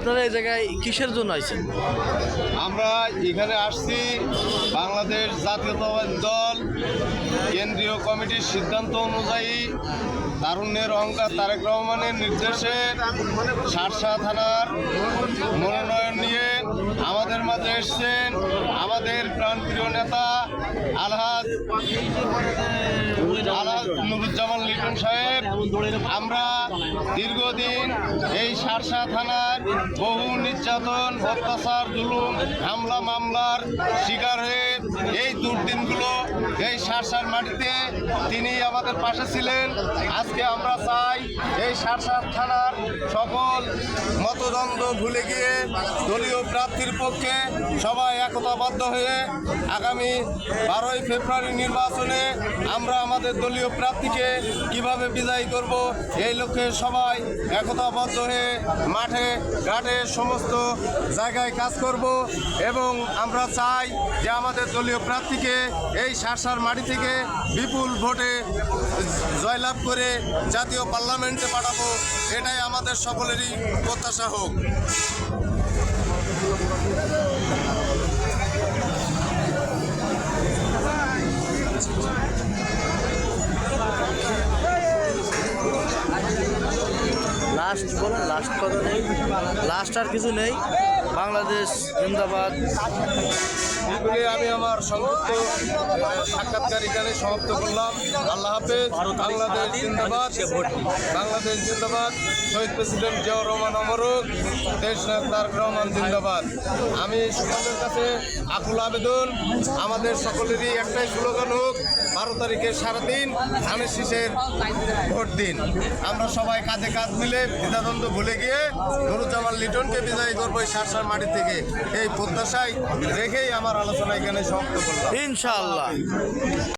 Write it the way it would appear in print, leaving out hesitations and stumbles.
আপনারা এই জায়গায় কিসের জন্য আইছেন? আমরা এখানে আসছি বাংলাদেশ জাতীয়তাবাদী দল কেন্দ্রীয় কমিটির সিদ্ধান্ত অনুযায়ী তারুণ্যের অহংকার তারেক রহমানের নির্দেশে শার্শা থানার মনোনয়ন নিয়ে আমাদের মাঝে এসছেন আমাদের প্রাণপ্রিয় নেতা আলহাজ নুরুজ্জামান লিটন সাহেব। আমরা দীর্ঘদিন এই শার্শা থানার বহু নির্যাতন অত্যাচার জুলুম হামলা মামলার শিকার হয়ে এই দুর্দিনগুলো এই শার্শার মাটিতে তিনি আমাদের পাশে ছিলেন। আজকে আমরা চাই এই শার্শা থানার সকল মতদ্বন্দ্ব ভুলে গিয়ে দলীয় প্রার্থীর পক্ষে সবাই একতাবদ্ধ হয়ে আগামী 12ই ফেব্রুয়ারি নির্বাচনে আমরা আমাদের দলীয় প্রার্থীকে কিভাবে বিজয়ী করব এই লক্ষ্যে সবাই একতাবদ্ধ হয়ে মাঠে ঘাটে সমস্ত জায়গায় কাজ করব এবং আমরা চাই যে আমাদের দলীয় প্রার্থীকে এই শার্শার মাটি থেকে বিপুল ভোটে জয়লাভ করে জাতীয় পার্লামেন্টে পাঠাবো। এটাই আমাদের সকলেরই প্রত্যাশা হোক। লাস্ট বলেন, লাস্ট কথা নেই, লাস্ট আর কিছু নেই। বাংলাদেশ জিন্দাবাদ। এগুলি আমি আমার সংক্ষিপ্ত সাক্ষাৎকার এখানে সমাপ্ত করলাম। আল্লাহ হাফেজ। বাংলাদেশ জিন্দাবাদ, বাংলাদেশ জিন্দাবাদ। শহীদ প্রেসিডেন্ট জিয়াউর রহমান অমরক, দেশনায়ক তারেক রহমান জিন্দাবাদ। আমি সকলের কাছে আকুল আবেদন, আমাদের সকলেরই একটাই স্লোগান হোক 12 তারিখে সারাদিন ধানের শীষের ভোট দিন। আমরা সবাই কাঁধে কাঁধ মিলে দ্বিধাদ্বন্দ্ব ভুলে গিয়ে নুরুজ্জামান লিটনকে বিজয়ী করবো এই শার্শার মাটি থেকে। এই প্রত্যাশায় রেখেই আমার আলোচনা এখানে সমাপ্ত করলাম। ইনশাআল্লাহ।